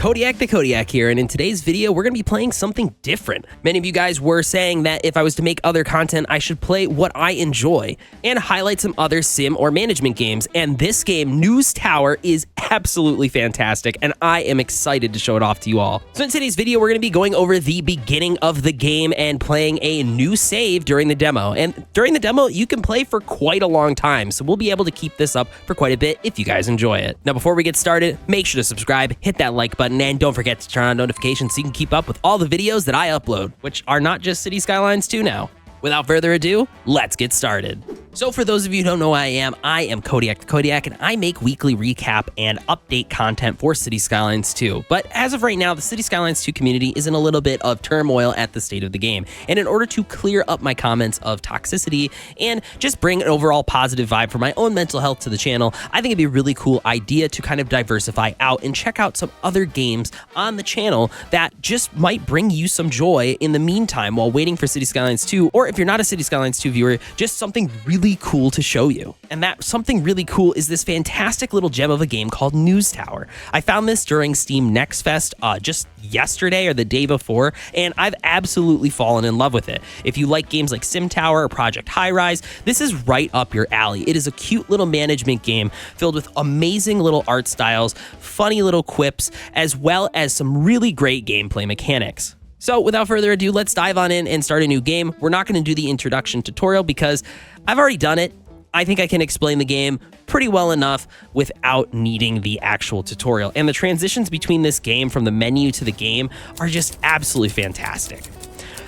CodiakTheKodiak here, and in today's video, we're going to be playing something different. Many of you guys were saying that if I was to make other content, I should play what I enjoy and highlight some other sim or management games, and this game, Newstower, is absolutely fantastic, and I am excited to show it off to you all. So in today's video, we're going to be going over the beginning of the game and playing a new save during the demo, and during the demo, you can play for quite a long time, so we'll be able to keep this up for quite a bit if you guys enjoy it. Now, before we get started, make sure to subscribe, hit that like button, and don't forget to turn on notifications so you can keep up with all the videos that I upload, which are not just City Skylines 2 now. Without further ado, let's get started. So for those of you who don't know who I am CodiakTheKodiak, and I make weekly recap and update content for City Skylines 2. But as of right now, the City Skylines 2 community is in a little bit of turmoil at the state of the game. And in order to clear up my comments of toxicity and just bring an overall positive vibe for my own mental health to the channel, I think it'd be a really cool idea to kind of diversify out and check out some other games on the channel that just might bring you some joy in the meantime while waiting for City Skylines 2, or if you're not a City Skylines 2 viewer, just something really cool to show you. And that something really cool is this fantastic little gem of a game called Newstower. I found this during Steam Next Fest just yesterday or the day before, and I've absolutely fallen in love with it. If you like games like SimTower or Project Highrise, this is right up your alley. It is a cute little management game filled with amazing little art styles, funny little quips, as well as some really great gameplay mechanics. So without further ado, let's dive on in and start a new game. We're not going to do the introduction tutorial because I've already done it. I think I can explain the game pretty well enough without needing the actual tutorial. And the transitions between this game from the menu to the game are just absolutely fantastic.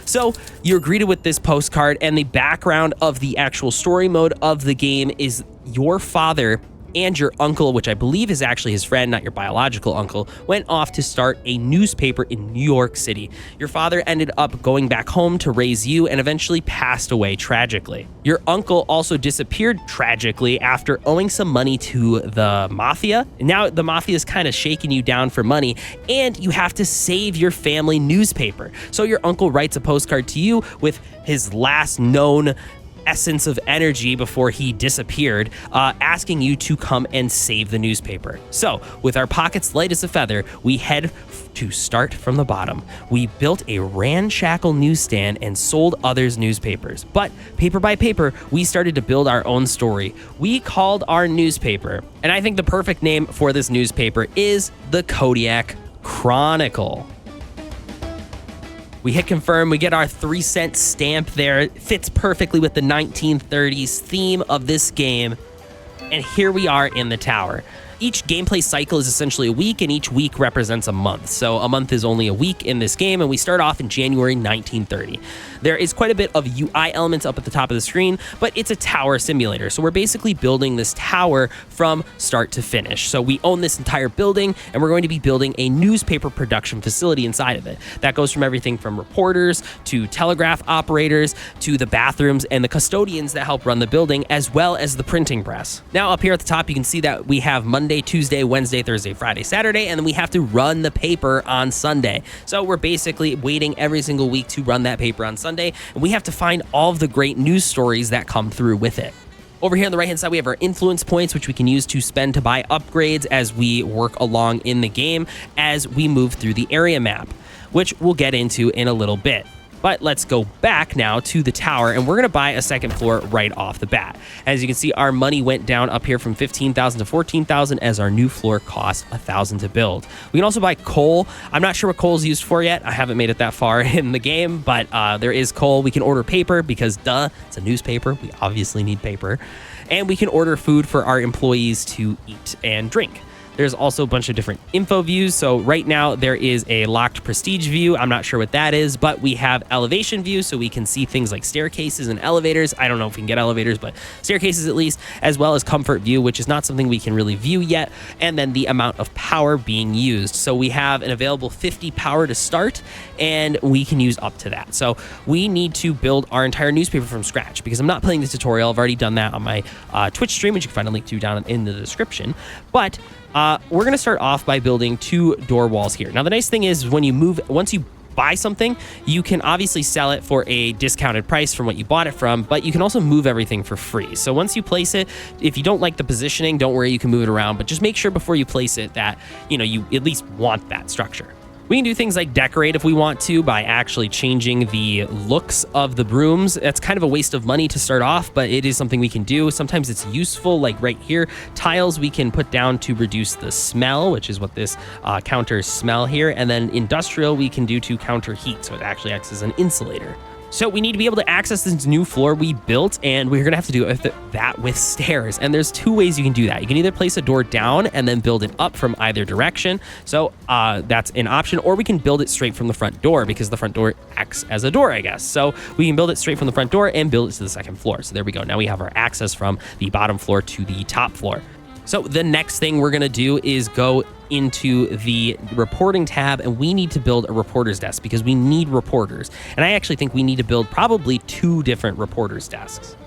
So you're greeted with this postcard, and the background of the actual story mode of the game is your father and your uncle, which I believe is actually his friend, not your biological uncle, went off to start a newspaper in New York City. Your father ended up going back home to raise you and eventually passed away tragically. Your uncle also disappeared tragically after owing some money to the mafia. Now the mafia is kind of shaking you down for money, and you have to save your family newspaper. So your uncle writes a postcard to you with his last known essence of energy before he disappeared, asking you to come and save the newspaper. So with our pockets light as a feather, we head to start from the bottom. We built a ramshackle newsstand and sold others' newspapers. But paper by paper, we started to build our own story. We called our newspaper, and I think the perfect name for this newspaper is the Kodiak Chronicle. We hit confirm, we get our 3-cent stamp there. It fits perfectly with the 1930s theme of this game. And here we are in the tower. Each gameplay cycle is essentially a week, and each week represents a month. So a month is only a week in this game, and we start off in January 1930. There is quite a bit of UI elements up at the top of the screen, but it's a tower simulator. So we're basically building this tower from start to finish. So we own this entire building, and we're going to be building a newspaper production facility inside of it. That goes from everything from reporters to telegraph operators to the bathrooms and the custodians that help run the building, as well as the printing press. Now up here at the top, you can see that we have Monday, Tuesday, Wednesday, Thursday, Friday, Saturday, and then we have to run the paper on Sunday. So we're basically waiting every single week to run that paper on Sunday, and we have to find all of the great news stories that come through with it. Over here on the right-hand side, we have our influence points, which we can use to spend to buy upgrades as we work along in the game as we move through the area map, which we'll get into in a little bit. But let's go back now to the tower, and we're going to buy a second floor right off the bat. As you can see, our money went down up here from 15,000 to 14,000 as our new floor cost 1,000 to build. We can also buy coal. I'm not sure what coal is used for yet. I haven't made it that far in the game, but there is coal. We can order paper because, duh, it's a newspaper. We obviously need paper. And we can order food for our employees to eat and drink. There's also a bunch of different info views. So right now there is a locked prestige view. I'm not sure what that is, but we have elevation view, so we can see things like staircases and elevators. I don't know if we can get elevators, but staircases at least, as well as comfort view, which is not something we can really view yet. And then the amount of power being used. So we have an available 50 power to start, and we can use up to that. So we need to build our entire newspaper from scratch because I'm not playing the tutorial. I've already done that on my Twitch stream, which you can find a link to down in the description. But we're going to start off by building 2 door walls here. Now, the nice thing is once you buy something, you can obviously sell it for a discounted price from what you bought it from, but you can also move everything for free. So once you place it, if you don't like the positioning, don't worry, you can move it around, but just make sure before you place it that, you know, you at least want that structure. We can do things like decorate if we want to by actually changing the looks of the rooms. That's kind of a waste of money to start off, but it is something we can do. Sometimes it's useful, like right here. Tiles we can put down to reduce the smell, which is what this counters smell here. And then industrial we can do to counter heat, so it actually acts as an insulator. So we need to be able to access this new floor we built, and we're gonna have to do that with stairs. And there's two ways you can do that. You can either place a door down and then build it up from either direction. So that's an option, or we can build it straight from the front door because the front door acts as a door, I guess. So we can build it straight from the front door and build it to the second floor. So there we go. Now we have our access from the bottom floor to the top floor. So the next thing we're gonna do is go into the reporting tab, and we need to build a reporter's desk because we need reporters. And I actually think we need to build probably 2 different reporters' desks.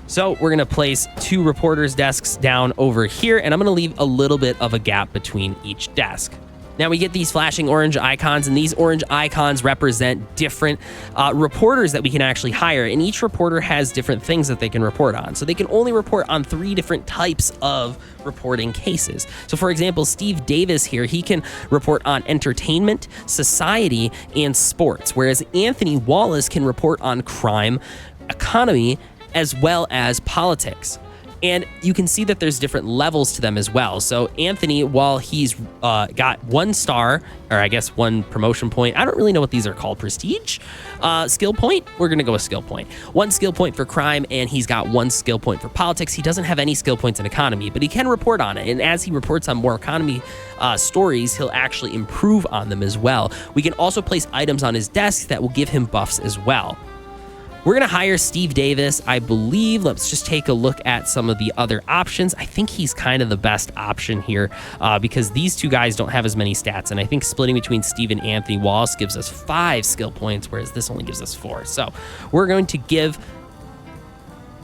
So we're gonna place 2 reporters' desks down over here, and I'm gonna leave a little bit of a gap between each desk. Now we get these flashing orange icons, and these orange icons represent different reporters that we can actually hire, and each reporter has different things that they can report on. So they can only report on 3 different types of reporting cases. So for example, Steve Davis here, he can report on entertainment, society, and sports, whereas Anthony Wallace can report on crime, economy, as well as politics. And you can see that there's different levels to them as well. So Anthony, while he's got 1 star, or I guess 1 promotion point, I don't really know what these are called, prestige? Skill point? We're gonna go with skill point. 1 skill point for crime, and he's got 1 skill point for politics. He doesn't have any skill points in economy, but he can report on it. And as he reports on more economy stories, he'll actually improve on them as well. We can also place items on his desk that will give him buffs as well. We're going to hire Steve Davis, I believe. Let's just take a look at some of the other options. I think he's kind of the best option here because these 2 guys don't have as many stats. And I think splitting between Steve and Anthony Wallace gives us 5 skill points, whereas this only gives us 4. So we're going to give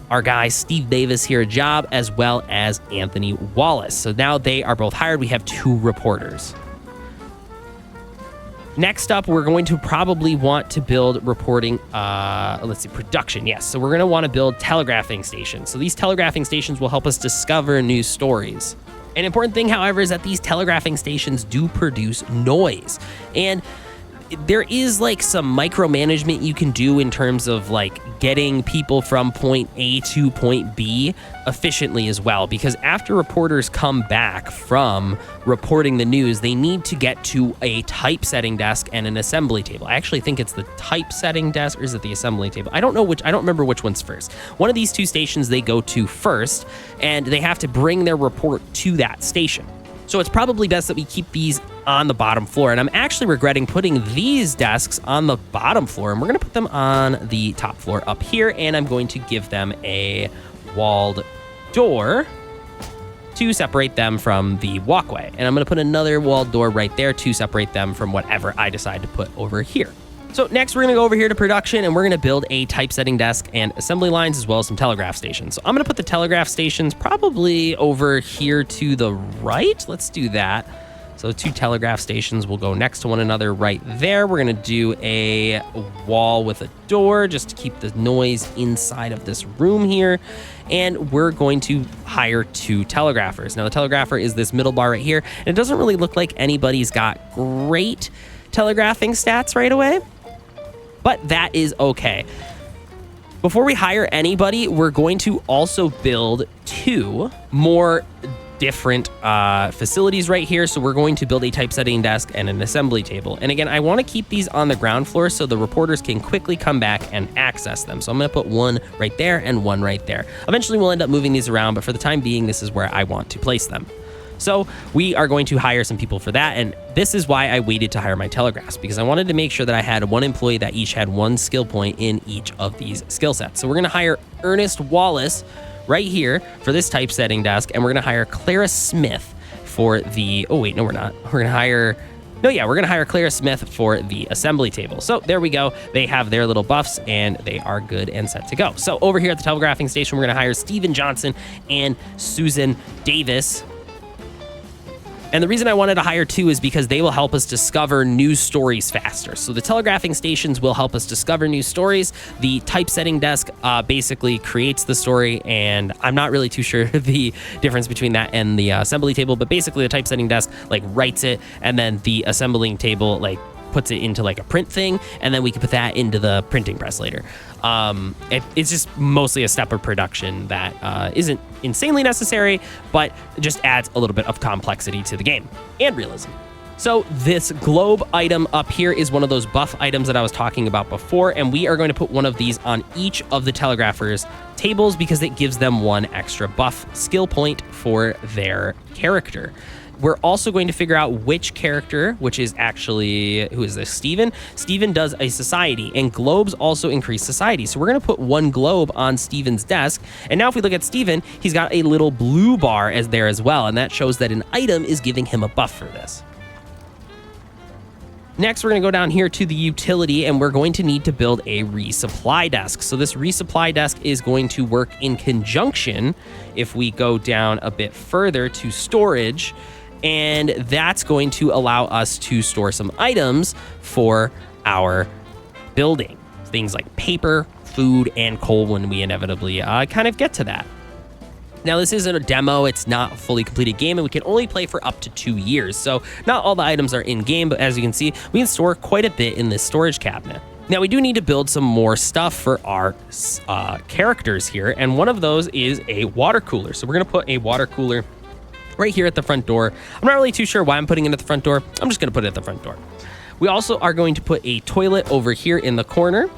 our guy Steve Davis here a job, as well as Anthony Wallace. So now they are both hired. We have 2 reporters. Next up, we're going to probably want to build reporting, production. Yes, so we're going to want to build telegraphing stations. So these telegraphing stations will help us discover news stories. An important thing, however, is that these telegraphing stations do produce noise. And there is like some micromanagement you can do in terms of like getting people from point A to point B efficiently as well, because after reporters come back from reporting the news, they need to get to a typesetting desk and an assembly table. I actually think it's the typesetting desk, or is it the assembly table? I don't remember which one's first. One of these 2 stations they go to first, and they have to bring their report to that station. So it's probably best that we keep these on the bottom floor. And I'm actually regretting putting these desks on the bottom floor, and we're going to put them on the top floor up here. And I'm going to give them a walled door to separate them from the walkway. And I'm going to put another walled door right there to separate them from whatever I decide to put over here. So next, we're going to go over here to production, and we're going to build a typesetting desk and assembly lines, as well as some telegraph stations. So I'm going to put the telegraph stations probably over here to the right. Let's do that. So 2 telegraph stations will go next to one another right there. We're going to do a wall with a door just to keep the noise inside of this room here. And we're going to hire 2 telegraphers. Now, the telegrapher is this middle bar right here. And it doesn't really look like anybody's got great telegraphing stats right away, but that is okay. Before we hire anybody, we're going to also build 2 more different facilities right here. So we're going to build a typesetting desk and an assembly table. And again, I want to keep these on the ground floor so the reporters can quickly come back and access them. So I'm going to put 1 right there and 1 right there. Eventually, we'll end up moving these around, but for the time being, this is where I want to place them. So we are going to hire some people for that. And this is why I waited to hire my telegraphs, because I wanted to make sure that I had 1 employee that each had 1 skill point in each of these skill sets. So we're going to hire Ernest Wallace right here for this typesetting desk. And we're going to hire Clara Smith for the, we're going to hire Clara Smith for the assembly table. So there we go. They have their little buffs and they are good and set to go. So over here at the telegraphing station, we're going to hire Steven Johnson and Susan Davis. And the reason I wanted to hire 2 is because they will help us discover new stories faster. So the telegraphing stations will help us discover new stories. The typesetting desk basically creates the story, and I'm not really too sure the difference between that and the assembly table, but basically the typesetting desk like writes it, and then the assembling table like puts it into like a print thing, and then we can put that into the printing press later. It's just mostly a step of production that isn't insanely necessary, but just adds a little bit of complexity to the game and realism. So this globe item up here is one of those buff items that I was talking about before, and we are going to put one of these on each of the telegraphers' tables because it gives them 1 extra buff skill point for their character. We're also going to figure out which character, which is actually, who is this, Steven? Steven does a society, and globes also increase society. So we're going to put 1 globe on Steven's desk. And now if we look at Steven, he's got a little blue bar as there as well, and that shows that an item is giving him a buff for this. Next, we're going to go down here to the utility, and we're going to need to build a resupply desk. So this resupply desk is going to work in conjunction if we go down a bit further to storage, and that's going to allow us to store some items for our building. Things like paper, food, and coal when we inevitably kind of get to that. Now, this isn't a demo, it's not a fully completed game, and we can only play for up to 2 years. So not all the items are in game, but as you can see, we can store quite a bit in this storage cabinet. Now, we do need to build some more stuff for our characters here, and one of those is a water cooler. So we're gonna put a water cooler right here at the front door. I'm not really too sure why I'm putting it at the front door. I'm just gonna put it at the front door. We also are going to put a toilet over here in the corner.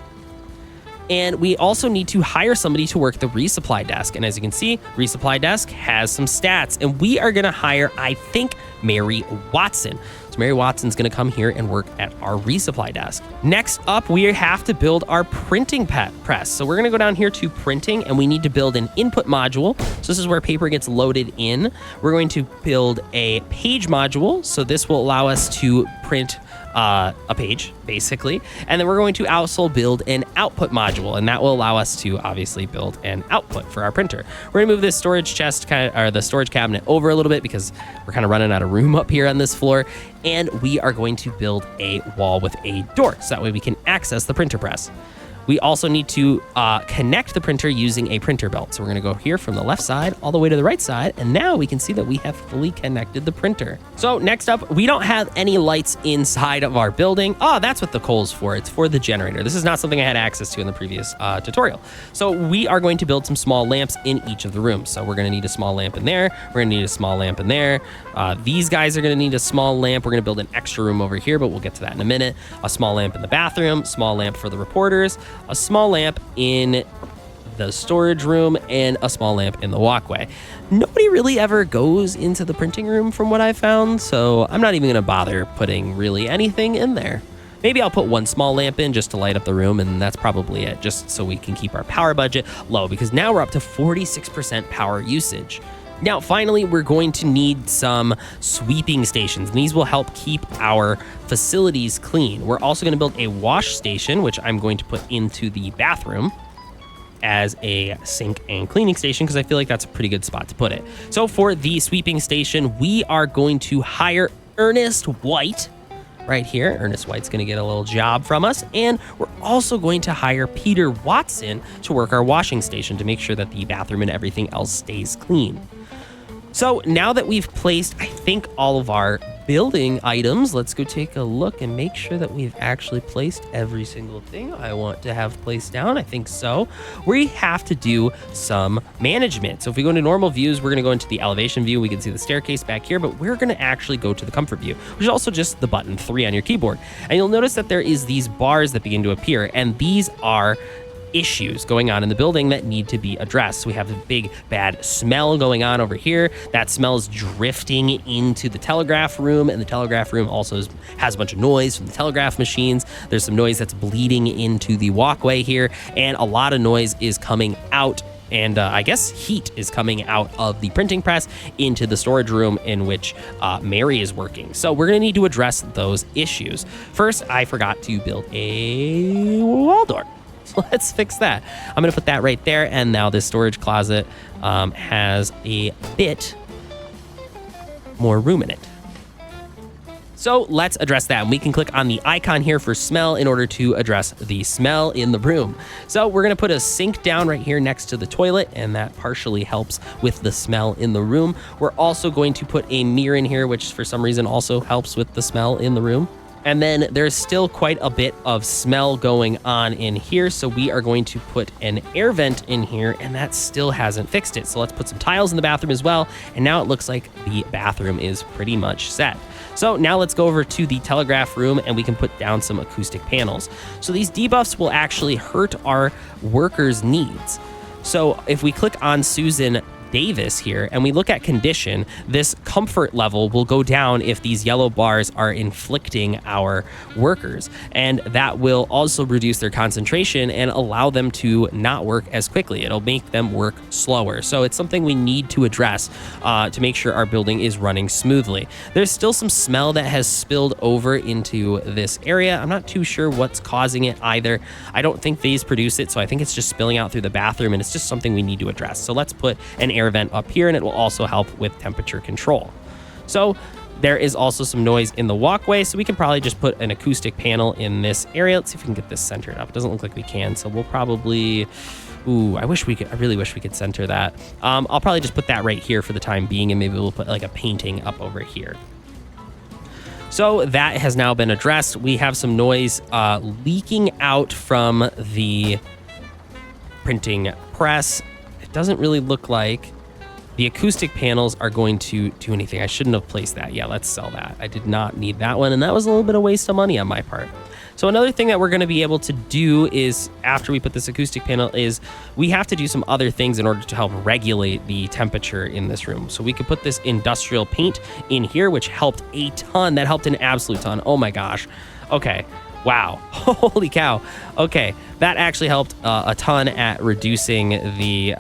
And we also need to hire somebody to work the resupply desk. And as you can see, resupply desk has some stats. And we are going to hire, I think, Mary Watson. So Mary Watson's going to come here and work at our resupply desk. Next up, we have to build our printing press. So we're going to go down here to printing, and we need to build an input module. So this is where paper gets loaded in. We're going to build a page module. So this will allow us to print a page, basically. And then we're going to also build an output module, and that will allow us to obviously build an output for our printer. We're gonna move this storage chest, or the storage cabinet, over a little bit because we're kind of running out of room up here on this floor. And we are going to build a wall with a door, so that way we can access the printer press. We also need to connect the printer using a printer belt. So we're gonna go here from the left side all the way to the right side, and now we can see that we have fully connected the printer. So next up, we don't have any lights inside of our building. Oh, that's what the coal's for. It's for the generator. This is not something I had access to in the previous tutorial. So we are going to build some small lamps in each of the rooms. So we're gonna need a small lamp in there. We're gonna need a small lamp in there. These guys are gonna need a small lamp. We're gonna build an extra room over here, but we'll get to that in a minute. A small lamp in the bathroom, small lamp for the reporters, a small lamp in the storage room, and a small lamp in the walkway. Nobody really ever goes into the printing room from what I found, so I'm not even gonna bother putting really anything in there. Maybe I'll put 1 small lamp in just to light up the room, and that's probably it, just so we can keep our power budget low, because now we're up to 46% power usage. Now, finally, we're going to need some sweeping stations, and these will help keep our facilities clean. We're also going to build a wash station, which I'm going to put into the bathroom as a sink and cleaning station, because I feel like that's a pretty good spot to put it. So for the sweeping station, we are going to hire Ernest White right here. Ernest White's going to get a little job from us, and we're also going to hire Peter Watson to work our washing station to make sure that the bathroom and everything else stays clean. So now that we've placed, I think, all of our building items, let's go take a look and make sure that we've actually placed every single thing I want to have placed down. I think so. We have to do some management. So if we go into normal views, we're going to go into the elevation view. We can see the staircase back here, but we're going to actually go to the comfort view, which is also just the button 3 on your keyboard. And you'll notice that there is these bars that begin to appear, and these are issues going on in the building that need to be addressed. So we have a big bad smell going on over here. That smell is drifting into the telegraph room, and the telegraph room also has a bunch of noise from the telegraph machines. There's some noise that's bleeding into the walkway here, and a lot of noise is coming out, and I guess heat is coming out of the printing press into the storage room in which Mary is working. So we're gonna need to address those issues. First, I forgot to build a wall door. So let's fix that. I'm gonna put that right there, and now this storage closet has a bit more room in it. So let's address that. And we can click on the icon here for smell in order to address the smell in the room. So we're gonna put a sink down right here next to the toilet, and that partially helps with the smell in the room. We're also going to put a mirror in here, which for some reason also helps with the smell in the room. And then there's still quite a bit of smell going on in here, so we are going to put an air vent in here, and that still hasn't fixed it. So let's put some tiles in the bathroom as well, and now it looks like the bathroom is pretty much set. So now let's go over to the telegraph room, and we can put down some acoustic panels. So these debuffs will actually hurt our workers' needs. So if we click on Susan Davis here and we look at condition, this comfort level will go down if these yellow bars are inflicting our workers, and that will also reduce their concentration and allow them to not work as quickly. It'll make them work slower. So it's something we need to address to make sure our building is running smoothly. There's still some smell that has spilled over into this area. I'm not too sure what's causing it either. I don't think these produce it, so I think it's just spilling out through the bathroom, and it's just something we need to address. So let's put an air vent up here, and it will also help with temperature control. So there is also some noise in the walkway, so we can probably just put an acoustic panel in this area. Let's see if we can get this centered up. It doesn't look like we can, so we'll probably... Ooh, I really wish we could center that. I'll probably just put that right here for the time being, and maybe we'll put like a painting up over here. So that has now been addressed. We have some noise leaking out from the printing press. It doesn't really look like the acoustic panels are going to do anything. I shouldn't have placed that. Yeah, let's sell that. I did not need that one, and that was a little bit of waste of money on my part. So another thing that we're going to be able to do is, after we put this acoustic panel, is we have to do some other things in order to help regulate the temperature in this room. So we could put this industrial paint in here, which helped a ton. That helped an absolute ton. Oh my gosh. Okay. Wow. Holy cow. Okay. That actually helped a ton at reducing the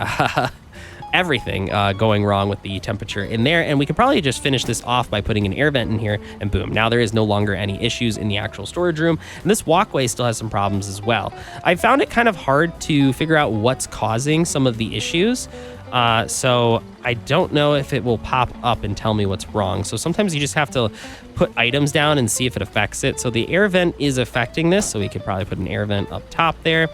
everything going wrong with the temperature in there. And we could probably just finish this off by putting an air vent in here, and boom, now there is no longer any issues in the actual storage room. And this walkway still has some problems as well. I found it kind of hard to figure out what's causing some of the issues. So I don't know if it will pop up and tell me what's wrong. So sometimes you just have to put items down and see if it affects it. So the air vent is affecting this, so we could probably put an air vent up top there.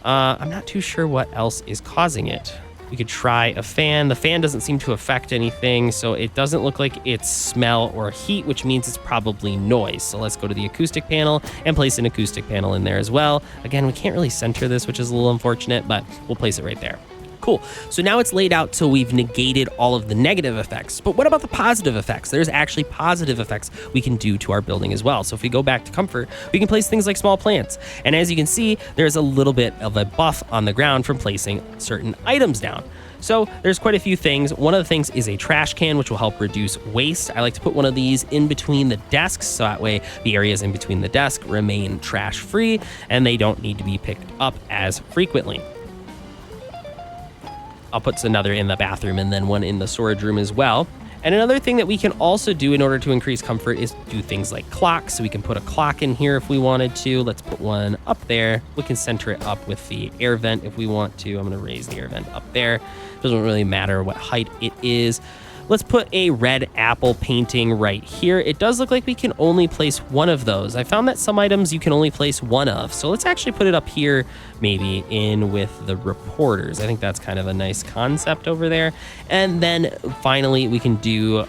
I'm not too sure what else is causing it. We could try a fan. The fan doesn't seem to affect anything, so it doesn't look like it's smell or heat, which means it's probably noise. So let's go to the acoustic panel and place an acoustic panel in there as well. Again, we can't really center this, which is a little unfortunate, but we'll place it right there. Cool. So now it's laid out so we've negated all of the negative effects. But what about the positive effects? There's actually positive effects we can do to our building as well. So if we go back to comfort, we can place things like small plants. And as you can see, there's a little bit of a buff on the ground from placing certain items down. So there's quite a few things. One of the things is a trash can, which will help reduce waste. I like to put one of these in between the desks, so that way the areas in between the desk remain trash free and they don't need to be picked up as frequently. I'll put another in the bathroom and then one in the storage room as well. And another thing that we can also do in order to increase comfort is do things like clocks. So we can put a clock in here if we wanted to. Let's put one up there. We can center it up with the air vent if we want to. I'm going to raise the air vent up there. Doesn't really matter what height it is. Let's put a red apple painting right here. It does look like we can only place one of those. I found that some items you can only place one of. So let's actually put it up here, maybe in with the reporters. I think that's kind of a nice concept over there. And then finally, we can do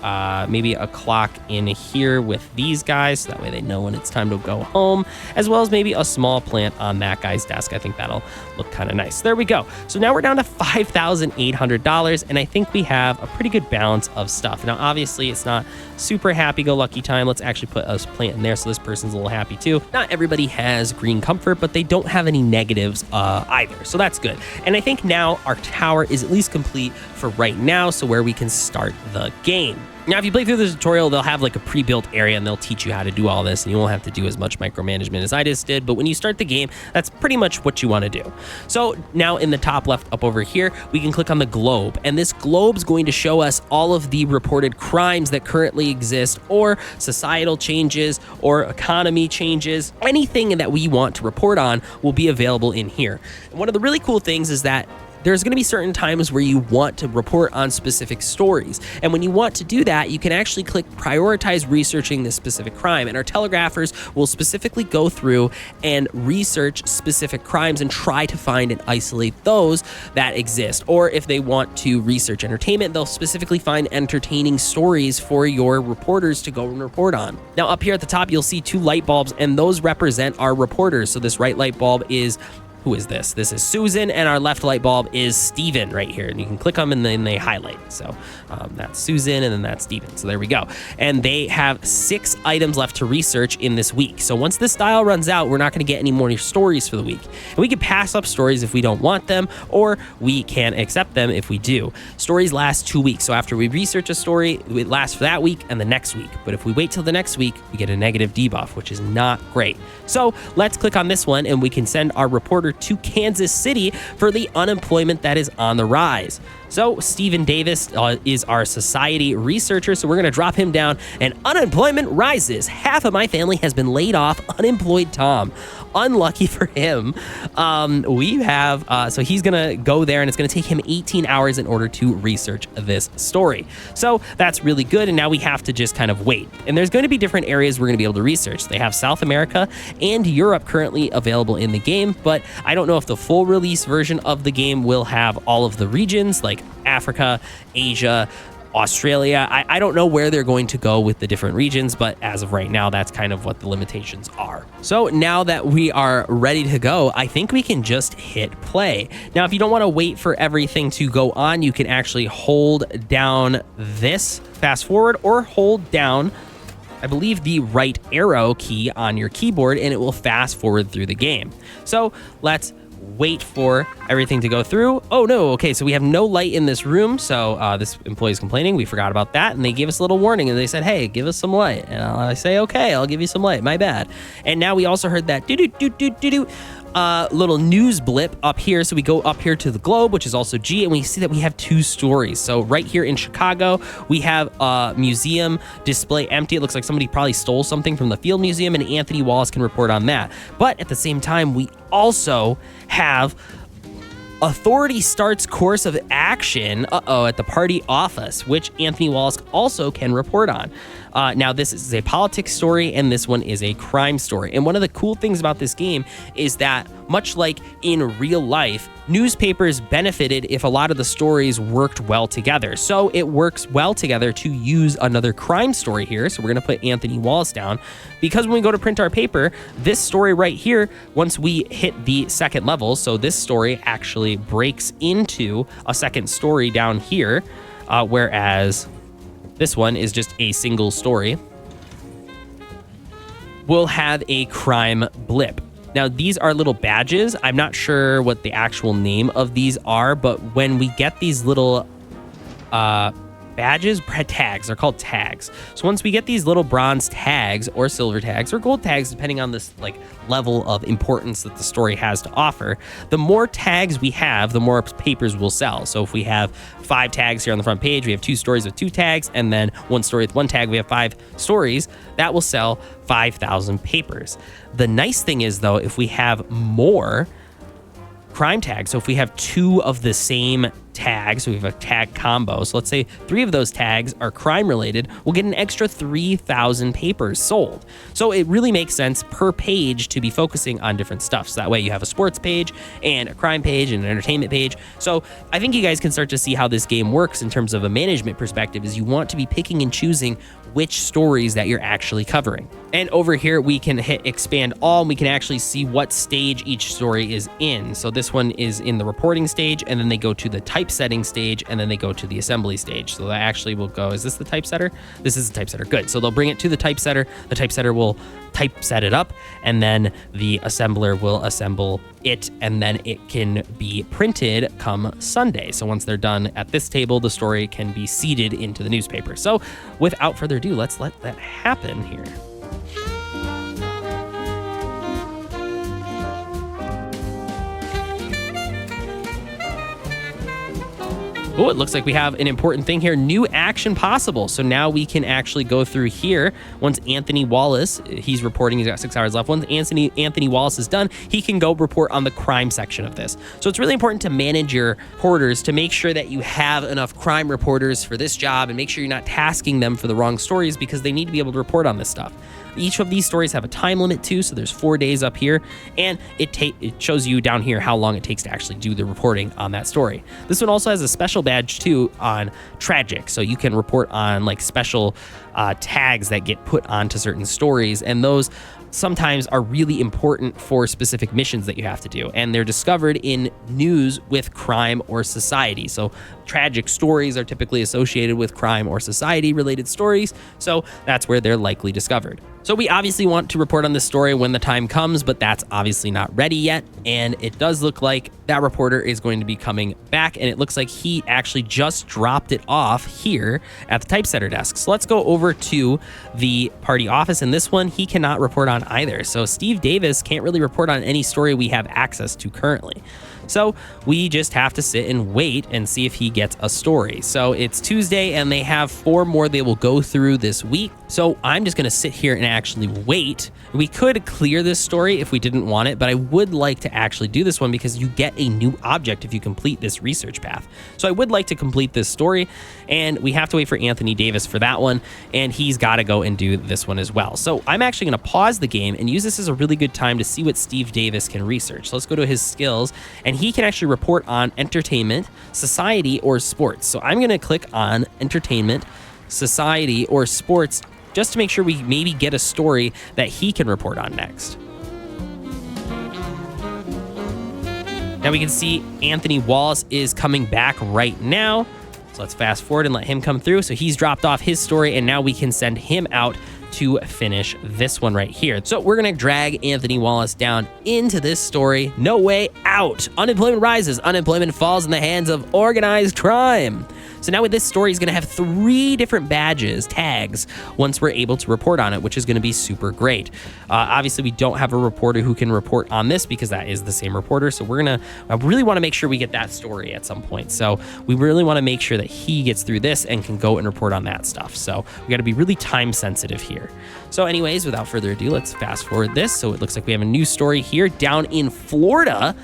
maybe a clock in here with these guys. So that way they know when it's time to go home, as well as maybe a small plant on that guy's desk. I think that'll look kind of nice. There we go. So now we're down to $5,800, and I think we have a pretty good balance of stuff. Now, obviously, it's not super happy-go-lucky time. Let's actually put a plant in there so this person's a little happy too. Not everybody has green comfort, but they don't have any negatives either, so that's good. And I think now our tower is at least complete for right now, so where we can start the game. Now, if you play through the tutorial, they'll have like a pre-built area and they'll teach you how to do all this, and you won't have to do as much micromanagement as I just did. But when you start the game, that's pretty much what you want to do. So now in the top left up over here, we can click on the globe, and this globe's going to show us all of the reported crimes that currently exist, or societal changes, or economy changes. Anything that we want to report on will be available in here. And one of the really cool things is that there's going to be certain times where you want to report on specific stories. And when you want to do that, you can actually click prioritize researching this specific crime. And our telegraphers will specifically go through and research specific crimes and try to find and isolate those that exist. Or if they want to research entertainment, they'll specifically find entertaining stories for your reporters to go and report on. Now, up here at the top, you'll see 2 light bulbs, and those represent our reporters. So this right light bulb is, who is this? This is Susan, and our left light bulb is Steven right here. And you can click them and then they highlight. So that's Susan and then that's Steven. So there we go. And they have 6 items left to research in this week. So once this dial runs out, we're not going to get any more stories for the week. And we can pass up stories if we don't want them, or we can accept them if we do. Stories last 2 weeks. So after we research a story, it lasts for that week and the next week. But if we wait till the next week, we get a negative debuff, which is not great. So let's click on this one and we can send our reporter to Kansas City for the unemployment that is on the rise. So Stephen Davis is our society researcher, so we're going to drop him down, and unemployment rises. Half of my family has been laid off. Unemployed Tom. Unlucky for him. We have, so he's going to go there, and it's going to take him 18 hours in order to research this story. So that's really good, and now we have to just kind of wait. And there's going to be different areas we're going to be able to research. They have South America and Europe currently available in the game, but I don't know if the full release version of the game will have all of the regions, like Africa, Asia, Australia. I don't know where they're going to go with the different regions, but as of right now, that's kind of what the limitations are. So now that we are ready to go, I think we can just hit play. Now, if you don't want to wait for everything to go on, you can actually hold down this fast forward or hold down, I believe, the right arrow key on your keyboard, and it will fast forward through the game. So let's wait for everything to go through. Oh no, okay, so we have no light in this room, so this employee is complaining. We forgot about that, and they gave us a little warning, and they said, hey, give us some light. And I say, okay, I'll give you some light, my bad. And now we also heard that do-do-do-do-do-do little news blip up here. So we go up here to the globe, which is also G, and we see that we have 2 stories. So right here in Chicago, we have a museum display empty. It looks like somebody probably stole something from the Field Museum, and Anthony Wallace can report on that. But at the same time, we also have authority starts course of action, at the party office, which Anthony Wallace also can report on. Now, this is a politics story, and this one is a crime story. And one of the cool things about this game is that, much like in real life, newspapers benefited if a lot of the stories worked well together. So it works well together to use another crime story here. So we're going to put Anthony Wallace down, because when we go to print our paper, this story right here, once we hit the second level, so this story actually breaks into a second story down here, whereas this one is just a single story, we'll have a crime blip. Now, these are little badges. I'm not sure what the actual name of these are, but when we get these little badges, tags, they're called tags. So once we get these little bronze tags or silver tags or gold tags, depending on this level of importance that the story has to offer, the more tags we have, the more papers we'll sell. So if we have 5 tags here on the front page, we have 2 stories with 2 tags, and then 1 story with 1 tag, we have 5 stories, that will sell 5,000 papers. The nice thing is, though, if we have more crime tags, so if we have 2 of the same tag, so we have a tag combo, so let's say 3 of those tags are crime related, we'll get an extra 3,000 papers sold. So it really makes sense per page to be focusing on different stuff. So that way you have a sports page and a crime page and an entertainment page. So I think you guys can start to see how this game works in terms of a management perspective, is you want to be picking and choosing which stories that you're actually covering. And over here, we can hit expand all, and we can actually see what stage each story is in. So this one is in the reporting stage, and then they go to the typesetting stage, and then they go to the assembly stage. So that actually will go, is this the typesetter? This is the typesetter, good. So they'll bring it to the typesetter will typeset it up, and then the assembler will assemble it, and then it can be printed come Sunday. So once they're done at this table, the story can be seeded into the newspaper. So without further ado, let's let that happen here. Oh, it looks like we have an important thing here. New action possible. So now we can actually go through here. Once Anthony Wallace, he's reporting, he's got 6 hours left. Once Anthony Wallace is done, he can go report on the crime section of this. So it's really important to manage your reporters to make sure that you have enough crime reporters for this job and make sure you're not tasking them for the wrong stories because they need to be able to report on this stuff. Each of these stories have a time limit too, so there's 4 days up here, and it shows you down here how long it takes to actually do the reporting on that story. This one also has a special badge too on tragic, so you can report on like special tags that get put onto certain stories, and those sometimes are really important for specific missions that you have to do, and they're discovered in news with crime or society. So tragic stories are typically associated with crime or society related stories, so that's where they're likely discovered. So we obviously want to report on this story when the time comes, but that's obviously not ready yet, and it does look like that reporter is going to be coming back, and it looks like he actually just dropped it off here at the typesetter desk. So let's go over to the party office, and this one he cannot report on either. So Steve Davis can't really report on any story we have access to currently. So we just have to sit and wait and see if he gets a story. So it's Tuesday and they have 4 more they will go through this week. So I'm just going to sit here and actually wait. We could clear this story if we didn't want it, but I would like to actually do this one because you get a new object if you complete this research path. So I would like to complete this story, and we have to wait for Anthony Davis for that one, and he's got to go and do this one as well. So I'm actually going to pause the game and use this as a really good time to see what Steve Davis can research. So let's go to his skills, and he can actually report on entertainment, society, or sports. So I'm going to click on entertainment, society, or sports just to make sure we maybe get a story that he can report on next. Now we can see Anthony Wallace is coming back right now. So let's fast forward and let him come through. So he's dropped off his story, and now we can send him out to finish this one right here. So we're gonna drag Anthony Wallace down into this story. No way out. Unemployment rises. Unemployment falls in the hands of organized crime. So now with this story, he's gonna have 3 different badges, tags, once we're able to report on it, which is gonna be super great. Obviously, we don't have a reporter who can report on this because that is the same reporter. So I really wanna make sure we get that story at some point. So we really wanna make sure that he gets through this and can go and report on that stuff. So we gotta be really time sensitive here. So anyways, without further ado, let's fast forward this. So it looks like we have a new story here down in Florida.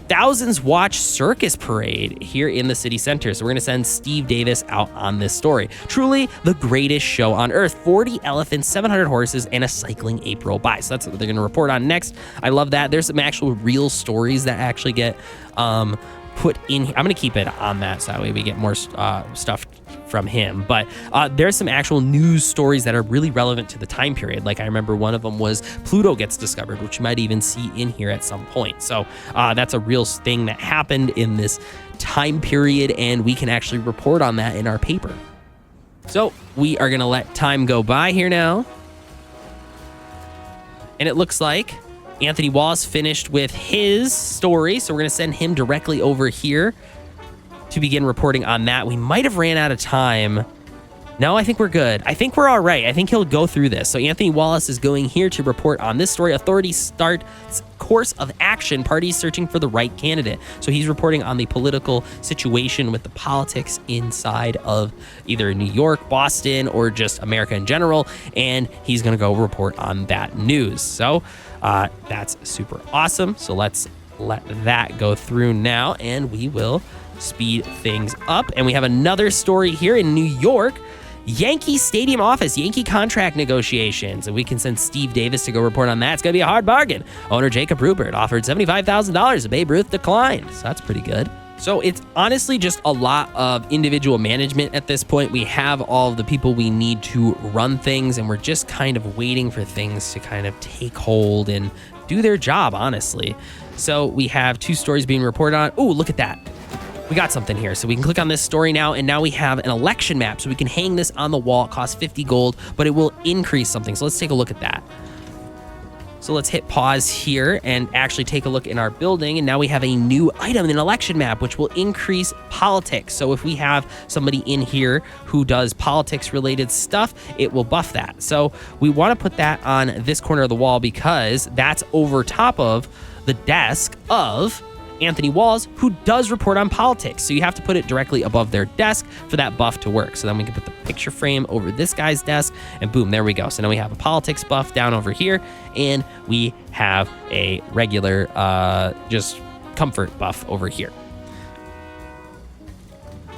Thousands watch circus parade here in the city center. So we're going to send Steve Davis out on this story. Truly the greatest show on earth. 40 elephants, 700 horses, and a cycling ape roll by. So that's what they're going to report on next. I love that. There's some actual real stories that actually get put in. I'm going to keep it on that so that way we get more stuff from him. But there's some actual news stories that are really relevant to the time period. Like I remember one of them was Pluto gets discovered, which you might even see in here at some point. So that's a real thing that happened in this time period, and we can actually report on that in our paper. So we are going to let time go by here now. And it looks like Anthony Wallace finished with his story, so we're going to send him directly over here to begin reporting on that. We might have ran out of time. No, I think we're good. I think we're all right. I think he'll go through this. So Anthony Wallace is going here to report on this story. Authorities start course of action, parties searching for the right candidate. So he's reporting on the political situation with the politics inside of either New York, Boston, or just America in general, and he's going to go report on that news. So that's super awesome. So let's let that go through now, and we will speed things up. And we have another story here in New York. Yankee Stadium office, Yankee contract negotiations. And we can send Steve Davis to go report on that. It's going to be a hard bargain. Owner Jacob Rupert offered $75,000. Babe Ruth declined. So that's pretty good. So it's honestly just a lot of individual management at this point. We have all of the people we need to run things, and we're just kind of waiting for things to kind of take hold and do their job, honestly. So we have 2 stories being reported on. Oh, look at that. We got something here. So we can click on this story now, and now we have an election map. So we can hang this on the wall. It costs 50 gold, but it will increase something. So let's take a look at that. So let's hit pause here and actually take a look in our building. And now we have a new item, an election map, which will increase politics. So if we have somebody in here who does politics related stuff, it will buff that. So we want to put that on this corner of the wall because that's over top of the desk of Anthony Walls, who does report on politics. So you have to put it directly above their desk for that buff to work. So then we can put the picture frame over this guy's desk, and boom, there we go. So now we have a politics buff down over here, and we have a regular just comfort buff over here.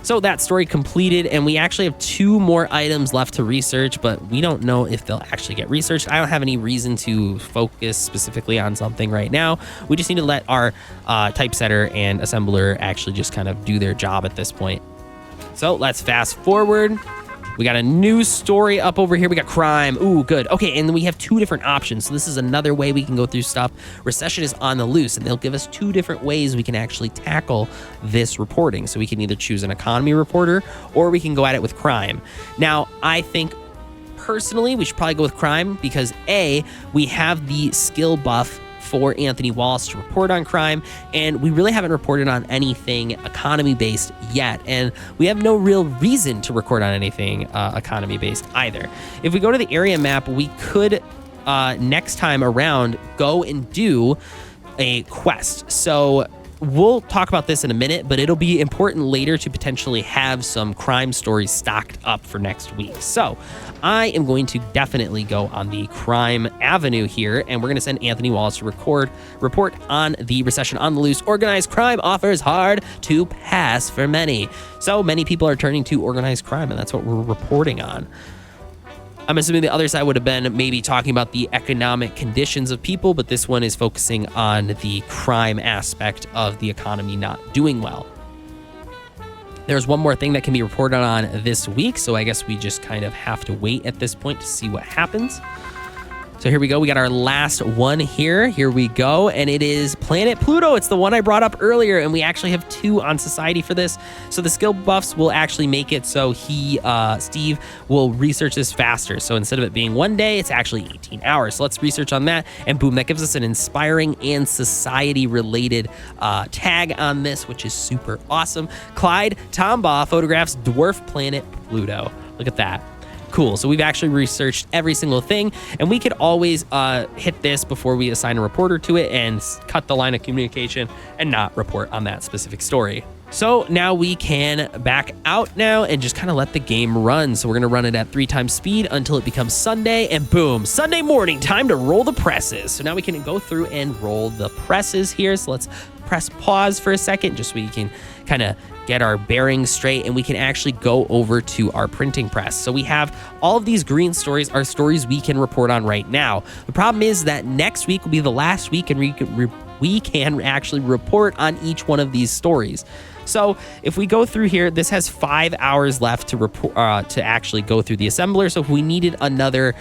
So that story completed, and we actually have 2 more items left to research, but we don't know if they'll actually get researched. I don't have any reason to focus specifically on something right now. We just need to let our typesetter and assembler actually just kind of do their job at this point. So let's fast forward. We got a new story up over here. We got crime. Ooh, good. Okay, and then we have 2 different options. So this is another way we can go through stuff. Recession is on the loose, and they'll give us 2 different ways we can actually tackle this reporting. So we can either choose an economy reporter, or we can go at it with crime. Now, I think personally we should probably go with crime because A, we have the skill buff for Anthony Wallace to report on crime, and we really haven't reported on anything economy-based yet, and we have no real reason to record on anything economy-based either. If we go to the area map, we could next time around go and do a quest. So we'll talk about this in a minute, but it'll be important later to potentially have some crime stories stocked up for next week. So I am going to definitely go on the crime avenue here, and we're going to send Anthony Wallace to report on the recession on the loose. Organized crime offers hard to pass for many. So many people are turning to organized crime, and that's what we're reporting on. I'm assuming the other side would have been maybe talking about the economic conditions of people, but this one is focusing on the crime aspect of the economy not doing well. There's one more thing that can be reported on this week, so I guess we just kind of have to wait at this point to see what happens. So here we go. We got our last one here. Here we go. And it is Planet Pluto. It's the one I brought up earlier. And we actually have 2 on society for this. So the skill buffs will actually make it so Steve will research this faster. So instead of it being 1 day, it's actually 18 hours. So let's research on that. And boom, that gives us an inspiring and society related tag on this, which is super awesome. Clyde Tombaugh photographs dwarf planet Pluto. Look at that. Cool. So we've actually researched every single thing, and we could always hit this before we assign a reporter to it and cut the line of communication and not report on that specific story. So now we can back out now and just kind of let the game run. So we're going to run it at 3 times speed until it becomes Sunday, and boom, Sunday morning, time to roll the presses. So now we can go through and roll the presses here. So let's press pause for a second just so we can kind of get our bearings straight, and we can actually go over to our printing press. So we have all of these green stories are stories we can report on right now. The problem is that next week will be the last week, and we can actually report on each one of these stories. So if we go through here, this has 5 hours left to report to actually go through the assembler. So if we needed another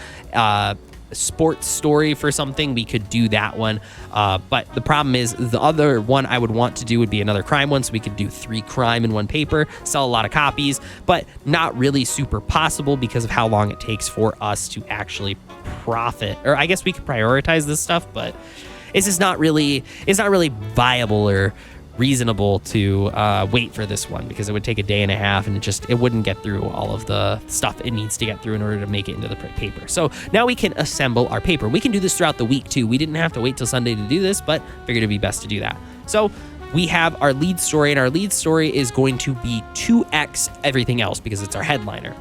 sports story for something, we could do that one, but the problem is the other one I would want to do would be another crime one, so we could do 3 crime in 1 paper, sell a lot of copies, but not really super possible because of how long it takes for us to actually profit. Or I guess we could prioritize this stuff, but it's just not really viable or reasonable to wait for this one, because it would take a day and a half, and it wouldn't get through all of the stuff it needs to get through in order to make it into the paper. So now we can assemble our paper. We can do this throughout the week too. We didn't have to wait till Sunday to do this, but figured it'd be best to do that. So we have our lead story, and our lead story is going to be 2x everything else because it's our headliner.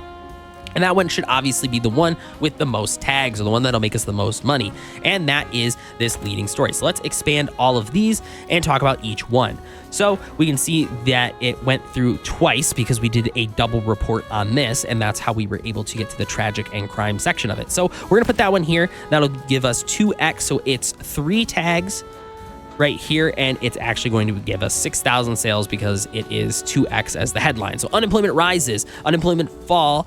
And that one should obviously be the one with the most tags, or the one that'll make us the most money. And that is this leading story. So let's expand all of these and talk about each one. So we can see that it went through twice because we did a double report on this, and that's how we were able to get to the tragic and crime section of it. So we're gonna put that one here. That'll give us 2x, so it's 3 tags right here, and it's actually going to give us 6,000 sales because it is 2x as the headline. So unemployment rises, unemployed fall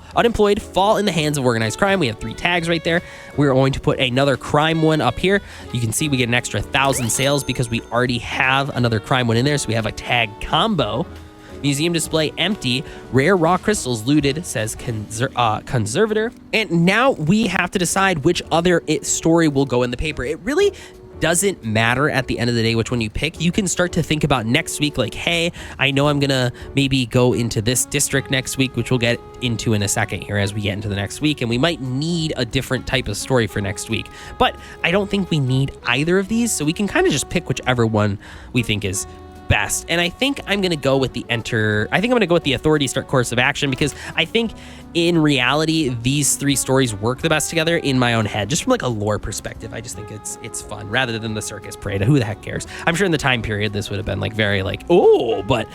in the hands of organized crime. We have 3 tags right there. We're going to put another crime one up here. You can see we get an extra 1,000 sales because we already have another crime one in there. So we have a tag combo. Museum display empty, rare raw crystals looted, says conservator. And now we have to decide which other story will go in the paper. It really doesn't matter at the end of the day which one you pick. You can start to think about next week, like, hey, I know I'm gonna maybe go into this district next week, which we'll get into in a second here as we get into the next week, and we might need a different type of story for next week. But I don't think we need either of these, so we can kind of just pick whichever one we think is best. And I think I'm going to go with the authority start course of action, because I think in reality, these 3 stories work the best together in my own head, just from like a lore perspective. I just think it's fun rather than the circus parade. Who the heck cares? I'm sure in the time period, this would have been like very like, oh, but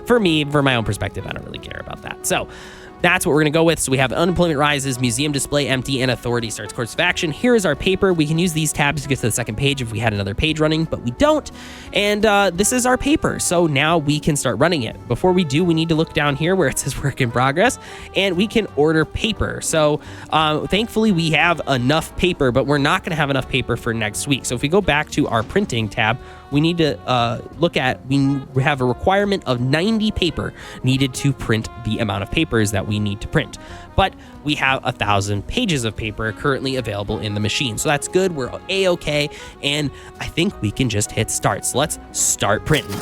for me, for my own perspective, I don't really care about that. So that's what we're going to go with. So we have unemployment rises, museum display empty, and authority starts course of action. Here is our paper. We can use these tabs to get to the second page if we had another page running, but we don't. And this is our paper. So now we can start running it. Before we do, we need to look down here where it says work in progress, and we can order paper. So thankfully we have enough paper, but we're not going to have enough paper for next week. So if we go back to our printing tab, we need to we have a requirement of 90 paper needed to print the amount of papers that we need to print. But we have 1,000 pages of paper currently available in the machine. So that's good. We're A-okay. And I think we can just hit start. So let's start printing.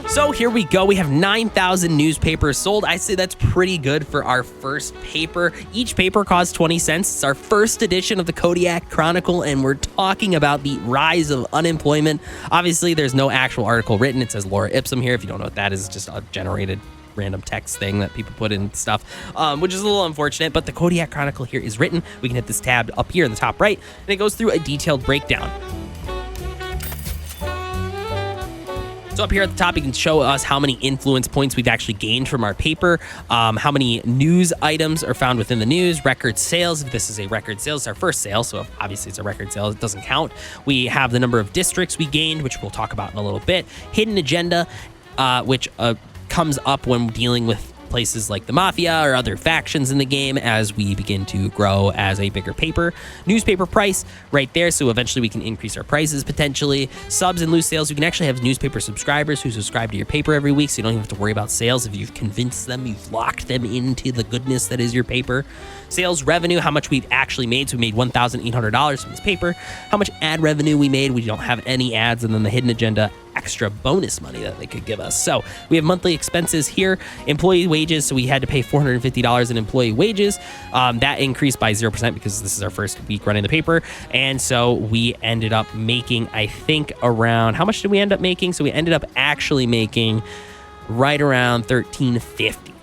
So here we go. We have 9,000 newspapers sold. I say that's pretty good for our first paper. Each paper costs 20 cents. It's our first edition of the Kodiak Chronicle, and we're talking about the rise of unemployment. Obviously, there's no actual article written. It says Laura Ipsum here. If you don't know what that is, it's just a generated random text thing that people put in stuff, which is a little unfortunate, but the Kodiak Chronicle here is written. We can hit this tab up here in the top right, and it goes through a detailed breakdown. So up here at the top, you can show us how many influence points we've actually gained from our paper, how many news items are found within the news, record sales. If this is a record sale, it's our first sale, so obviously it's a record sale, it doesn't count. We have the number of districts we gained, which we'll talk about in a little bit. Hidden agenda, which comes up when dealing with places like the Mafia or other factions in the game as we begin to grow as a bigger paper. Newspaper price right there, so eventually we can increase our prices potentially. Subs and loose sales, you can actually have newspaper subscribers who subscribe to your paper every week, so you don't even have to worry about sales. If you've convinced them, you've locked them into the goodness that is your paper. Sales revenue, how much we've actually made. So we made $1,800 from this paper. How much ad revenue we made. We don't have any ads. And then the hidden agenda, extra bonus money that they could give us. So we have monthly expenses here. Employee wages. So we had to pay $450 in employee wages. That increased by 0% because this is our first week running the paper. And so we ended up making, I think, around, how much did we end up making? So we ended up actually making right around $1,350.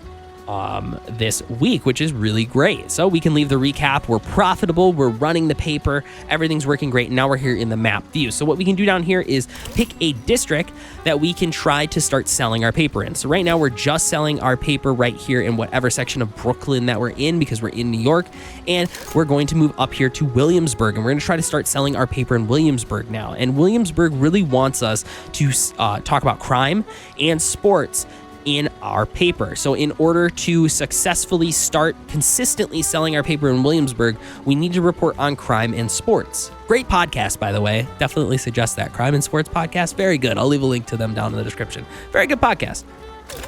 This week, which is really great. So we can leave the recap. We're profitable. We're running the paper. Everything's working great. Now we're here in the map view. So what we can do down here is pick a district that we can try to start selling our paper in. So right now we're just selling our paper right here in whatever section of Brooklyn that we're in because we're in New York. And we're going to move up here to Williamsburg, and we're going to try to start selling our paper in Williamsburg now. And Williamsburg really wants us to talk about crime and sports in our paper. So in order to successfully start consistently selling our paper in Williamsburg, we need to report on crime and sports. Great podcast, by the way. Definitely suggest that. Crime and sports podcast. Very good. I'll leave a link to them down in the description. Very good podcast.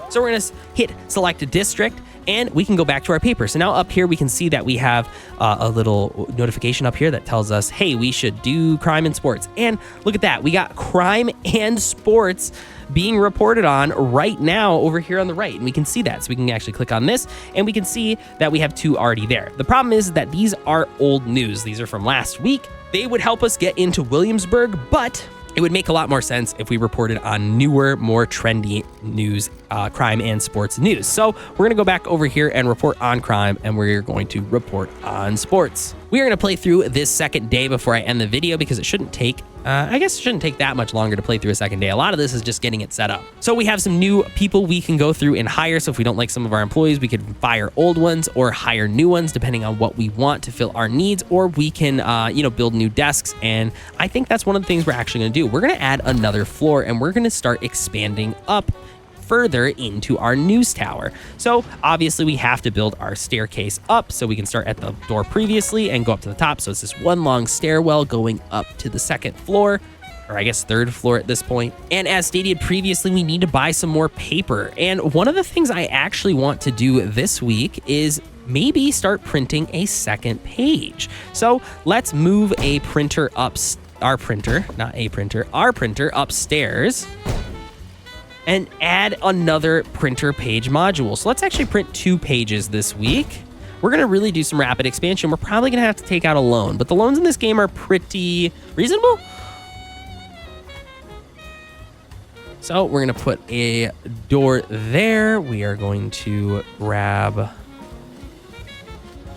So we're going to hit select a district, and we can go back to our paper. So now up here, we can see that we have a little notification up here that tells us, hey, we should do crime and sports. And look at that. We got crime and sports being reported on right now over here on the right. And we can see that. So we can actually click on this, and we can see that we have 2 already there. The problem is that these are old news. These are from last week. They would help us get into Williamsburg, but it would make a lot more sense if we reported on newer, more trendy news, crime and sports news. So we're going to go back over here and report on crime, and we're going to report on sports. We are going to play through this second day before I end the video because it shouldn't take, I guess it shouldn't take that much longer to play through a second day. A lot of this is just getting it set up. So we have some new people we can go through and hire. So if we don't like some of our employees, we could fire old ones or hire new ones depending on what we want to fill our needs, or we can, build new desks. And I think that's one of the things we're actually going to do. We're going to add another floor, and we're going to start expanding up further into our news tower. So obviously we have to build our staircase up so we can start at the door previously and go up to the top. So it's this one long stairwell going up to the second floor, or I guess third floor at this point. And as stated previously, we need to buy some more paper. And one of the things I actually want to do this week is maybe start printing a second page. So let's move a printer our printer upstairs. and add another printer page module. So let's actually print 2 pages this week. We're going to really do some rapid expansion. We're probably going to have to take out a loan, but the loans in this game are pretty reasonable. So we're going to put a door there. We are going to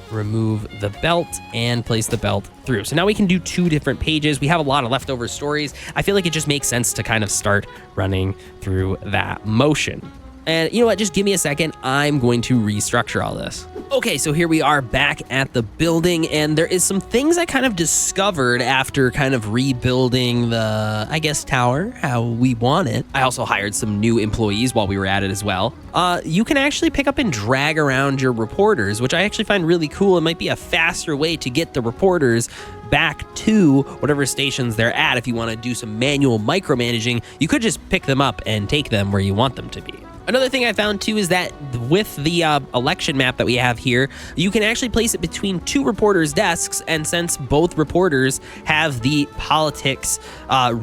remove the belt and place the belt through. So now we can do 2 different pages. We have a lot of leftover stories. I feel like it just makes sense to kind of start running through that motion. And you know what? Just give me a second. I'm going to restructure all this. Okay, so here we are back at the building, and there is some things I kind of discovered after kind of rebuilding the, I guess, tower how we want it. I also hired some new employees while we were at it as well. You can actually pick up and drag around your reporters, which I actually find really cool. It might be a faster way to get the reporters back to whatever stations they're at. If you want to do some manual micromanaging, you could just pick them up and take them where you want them to be. Another thing I found too is that with the election map that we have here, you can actually place it between 2 reporters' desks, and since both reporters have the politics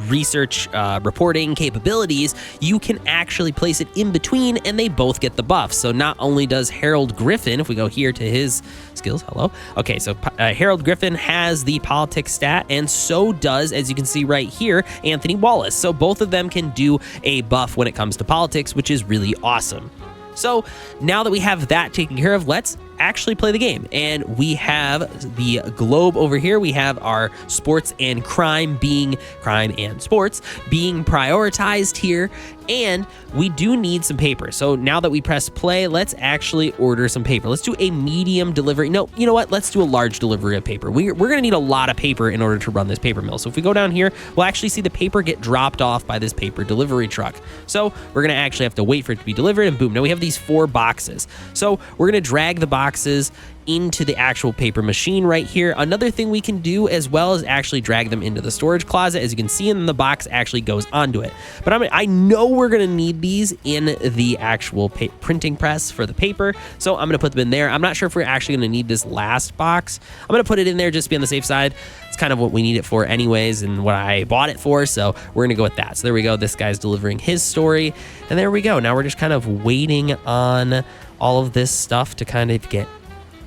research reporting capabilities, you can actually place it in between and they both get the buff. So not only does Harold Griffin, if we go here to his skills, hello. Okay, so Harold Griffin has the politics stat, and so does, as you can see right here, Anthony Wallace. So both of them can do a buff when it comes to politics, which is really awesome. So now that we have that taken care of, let's actually play the game. And we have the globe over here. We have our sports and crime and sports being prioritized here. And we do need some paper. So now that we press play, let's actually order some paper. Let's do a medium delivery. No, you know what? Let's do a large delivery of paper. We're going to need a lot of paper in order to run this paper mill. So if we go down here, we'll actually see the paper get dropped off by this paper delivery truck. So we're going to actually have to wait for it to be delivered, and boom, now we have these 4 boxes. So we're going to drag the boxes into the actual paper machine right here. Another thing we can do as well is actually drag them into the storage closet, as you can see, and then the box actually goes onto it. But I know we're going to need these in the actual printing press for the paper, so I'm going to put them in there. I'm not sure if we're actually going to need this last box. I'm going to put it in there just to be on the safe side. It's kind of what we need it for anyways, and what I bought it for, so we're going to go with that. So there we go. This guy's delivering his story, and there we go. Now we're just kind of waiting on all of this stuff to kind of get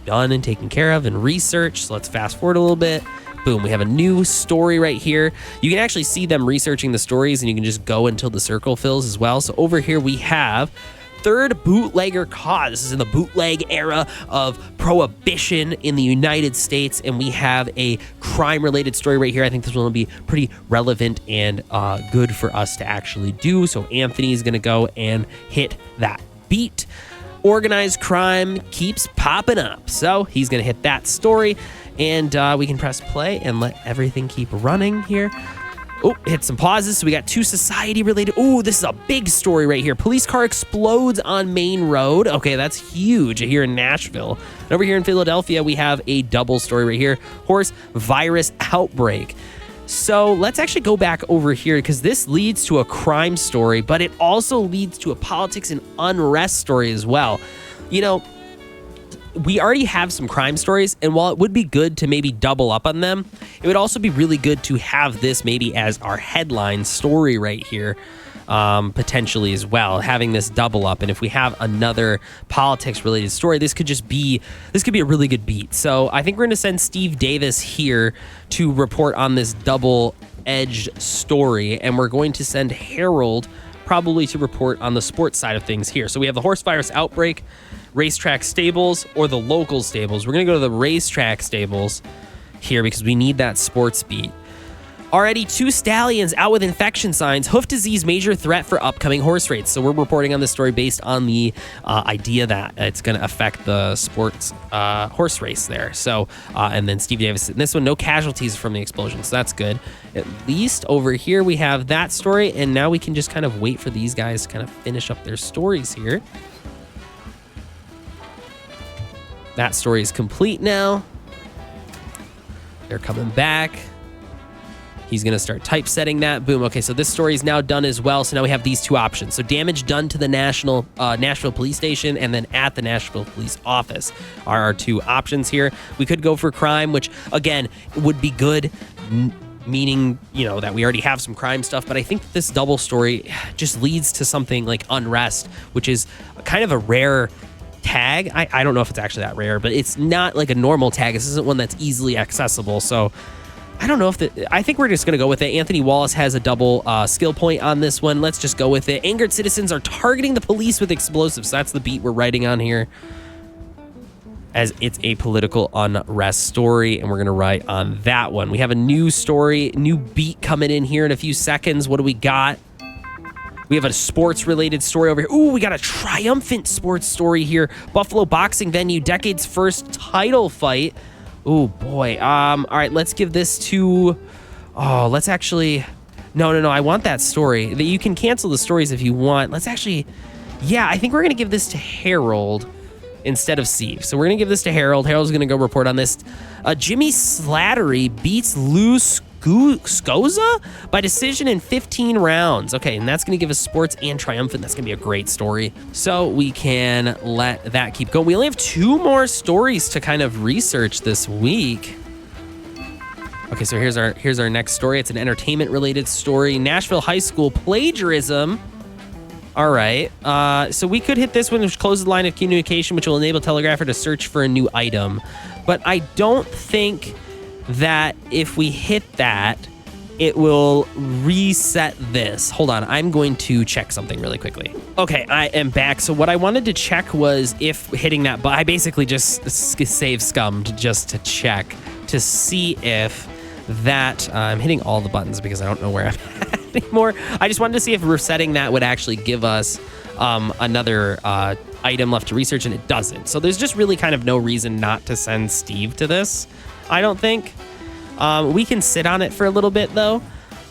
done and taken care of and research. So let's fast forward a little bit. Boom, we have a new story right here. You can actually see them researching the stories, and you can just go until the circle fills as well. So over here we have third bootlegger caught. This is in the bootleg era of prohibition in the United States, and we have a crime-related story right here. I think this one will be pretty relevant and good for us to actually do. So Anthony's gonna go and hit that beat. Organized crime keeps popping up. So he's going to hit that story, and we can press play and let everything keep running here. Oh, hit some pauses. So we got 2 society related. Oh, this is a big story right here. Police car explodes on main road. Okay, that's huge here in Nashville. And over here in Philadelphia, we have a double story right here. Horse virus outbreak. So let's actually go back over here, because this leads to a crime story, but it also leads to a politics and unrest story as well. You know, we already have some crime stories, and while it would be good to maybe double up on them, it would also be really good to have this maybe as our headline story right here. Potentially as well, having this double up. And if we have another politics related story, this could be a really good beat. So I think we're going to send Steve Davis here to report on this double edged story, and we're going to send Harold probably to report on the sports side of things here. So we have the horse virus outbreak, racetrack stables, or the local stables. We're going to go to the racetrack stables here because we need that sports beat. Already 2 stallions out with infection signs. Hoof disease major threat for upcoming horse rates. So we're reporting on this story based on the idea that it's going to affect the sports horse race there. So, and then Steve Davis in this one, no casualties from the explosion. So that's good. At least over here we have that story. And now we can just kind of wait for these guys to kind of finish up their stories here. That story is complete now. They're coming back. He's going to start typesetting that. Boom. Okay, so this story is now done as well. So now we have these 2 options. So damage done to the Nashville Police Station and then at the Nashville Police Office are our 2 options here. We could go for crime, which, again, would be good. meaning, you know, that we already have some crime stuff, but I think that this double story just leads to something like unrest, which is kind of a rare tag. I don't know if it's actually that rare, but it's not like a normal tag. This isn't one that's easily accessible. So I don't know if I think we're just going to go with it. Anthony Wallace has a double skill point on this one. Let's just go with it. Angered citizens are targeting the police with explosives. That's the beat we're writing on here, as it's a political unrest story, and we're going to write on that one. We have a new story, new beat coming in here in a few seconds. What do we got? We have a sports-related story over here. Ooh, we got a triumphant sports story here. Buffalo boxing venue, decade's first title fight. Ooh, boy. All right, let's give this to... Oh, let's actually... No, I want that story. You can cancel the stories if you want. Let's actually... Yeah, I think we're going to give this to Harold instead of Steve. So we're going to give this to Harold. Harold's going to go report on this. Jimmy Slattery beats Lou Scoza by decision in 15 rounds. Okay, and that's going to give us sports and triumphant. That's going to be a great story. So we can let that keep going. We only have 2 more stories to kind of research this week. Okay, so here's our next story. It's an entertainment-related story. Nashville High School plagiarism. All right, so we could hit this one, which closes the line of communication, which will enable Telegrapher to search for a new item. But I don't think that if we hit that, it will reset this. Hold on, I'm going to check something really quickly. Okay, I am back. So what I wanted to check was if hitting that, but I basically just save scummed just to check to see if that, I'm hitting all the buttons because I don't know where I'm at anymore. I just wanted to see if resetting that would actually give us another item left to research, and it doesn't. So there's just really kind of no reason not to send Steve to this, I don't think. We can sit on it for a little bit, though,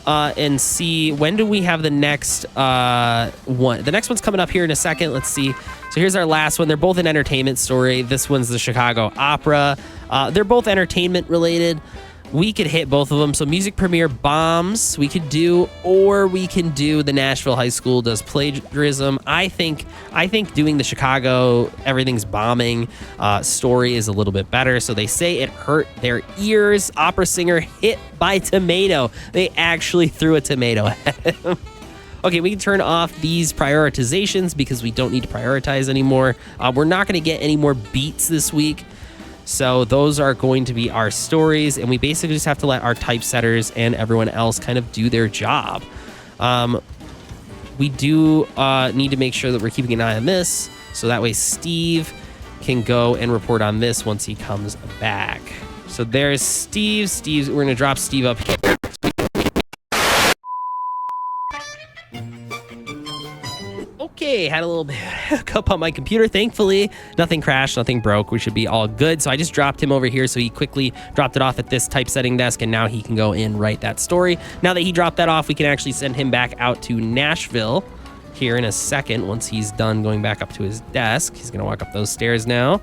and see when do we have the next one. The next one's coming up here in a second. Let's see. So here's our last one. They're both an entertainment story. This one's the Chicago Opera. They're both entertainment related. We could hit both of them. So music premiere bombs we could do, or we can do the Nashville High School does plagiarism. I think doing the Chicago everything's bombing story is a little bit better. So they say it hurt their ears. Opera singer hit by tomato. They actually threw a tomato at him. Okay, we can turn off these prioritizations because we don't need to prioritize anymore. We're not going to get any more beats this week. So those are going to be our stories, and we basically just have to let our typesetters and everyone else kind of do their job. We do need to make sure that we're keeping an eye on this, so that way Steve can go and report on this once he comes back. So there's Steve. We're going to drop Steve up here. Okay, had a little bit hiccup on my computer. Thankfully, nothing crashed, nothing broke. We should be all good. So I just dropped him over here. So he quickly dropped it off at this typesetting desk, and now he can go and write that story. Now that he dropped that off, we can actually send him back out to Nashville here in a second. Once he's done going back up to his desk, he's going to walk up those stairs now.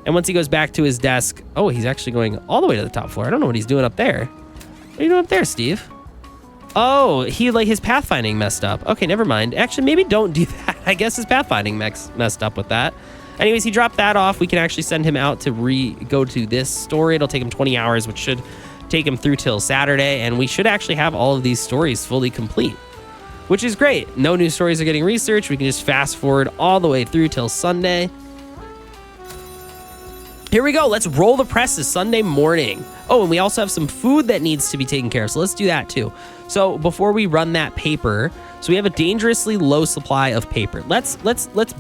And once he goes back to his desk, oh, he's actually going all the way to the top floor. I don't know what he's doing up there. What are you doing up there, Steve? Oh, his pathfinding messed up. Okay, never mind. Actually, maybe don't do that. I guess his pathfinding messed up with that. Anyways, he dropped that off. We can actually send him out to go to this story. It'll take him 20 hours, which should take him through till Saturday, and we should actually have all of these stories fully complete, which is great. No new stories are getting researched. We can just fast forward all the way through till Sunday. Here we go. Let's roll the presses Sunday morning. Oh, and we also have some food that needs to be taken care of, so let's do that too. So before we run that paper, so we have a dangerously low supply of paper. Let's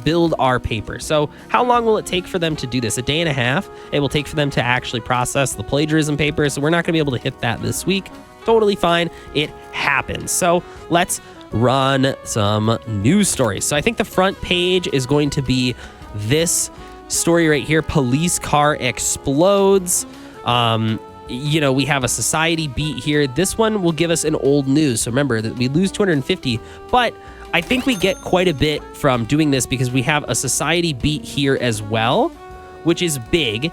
build our paper. So how long will it take for them to do this? A day and a half. It will take for them to actually process the plagiarism paper. So we're not going to be able to hit that this week. Totally fine. It happens. So let's run some news stories. So I think the front page is going to be this story right here. Police car explodes. We have a society beat here. This one will give us an old news. So remember that we lose 250, but I think we get quite a bit from doing this because we have a society beat here as well, which is big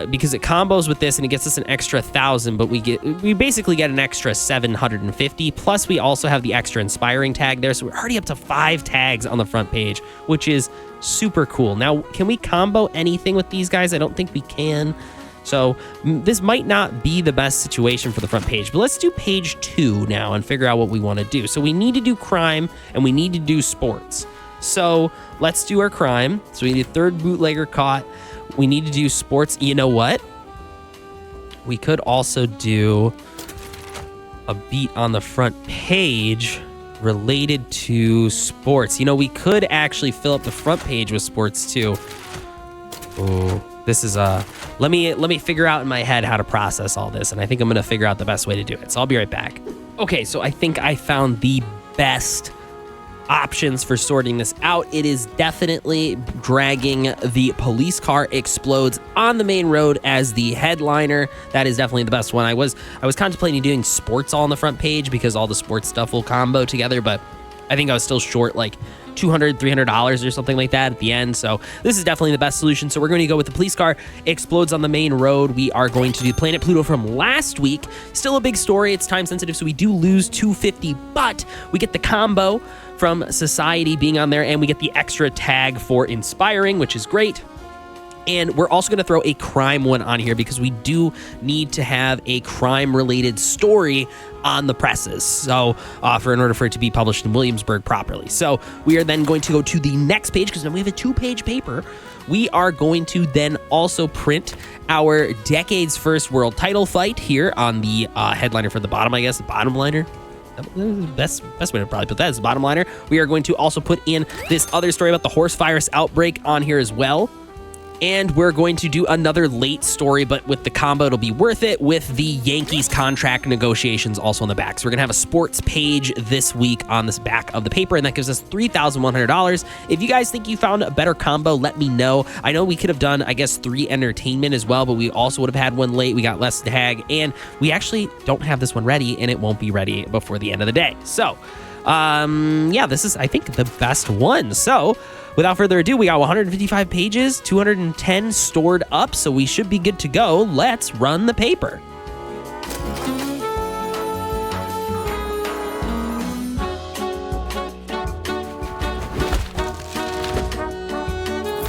because it combos with this and it gets us an extra 1,000, but we basically get an extra 750. Plus we also have the extra inspiring tag there. So we're already up to 5 tags on the front page, which is super cool. Now, can we combo anything with these guys? I don't think we can. So this might not be the best situation for the front page, but let's do page 2 now and figure out what we want to do. So we need to do crime and we need to do sports. So let's do our crime. So we need a third bootlegger caught. We need to do sports. You know what? We could also do a beat on the front page related to sports. You know, we could actually fill up the front page with sports too. Oh, this is let me figure out in my head how to process all this, and I think I'm gonna figure out the best way to do it. So I'll be right back. Okay, so I think I found the best options for sorting this out. It is definitely dragging the police car explodes on the main road as the headliner. That is definitely the best one. I was contemplating doing sports all on the front page because all the sports stuff will combo together, but I think I was still short like $200, $300 or something like that at the end. So this is definitely the best solution. So we're going to go with the police car explodes on the main road. We are going to do Planet Pluto from last week. Still a big story. It's time sensitive, so we do lose $250, but we get the combo from Society being on there, and we get the extra tag for inspiring, which is great. And we're also going to throw a crime one on here because we do need to have a crime-related story on the presses. So in order for it to be published in Williamsburg properly. So we are then going to go to the next page because now we have a 2-page paper. We are going to then also print our Decade's First World title fight here on the headliner for the bottom, I guess, the bottom liner. Best way to probably put that is the bottom liner. We are going to also put in this other story about the horse virus outbreak on here as well. And we're going to do another late story, but with the combo, it'll be worth it, with the Yankees contract negotiations also on the back. So we're going to have a sports page this week on this back of the paper, and that gives us $3,100. If you guys think you found a better combo, let me know. I know we could have done, I guess, 3 entertainment as well, but we also would have had one late. We got less tag, and we actually don't have this one ready, and it won't be ready before the end of the day. So, yeah, this is, I think, the best one. So, without further ado, we got 155 pages, 210 stored up, so we should be good to go. Let's run the paper.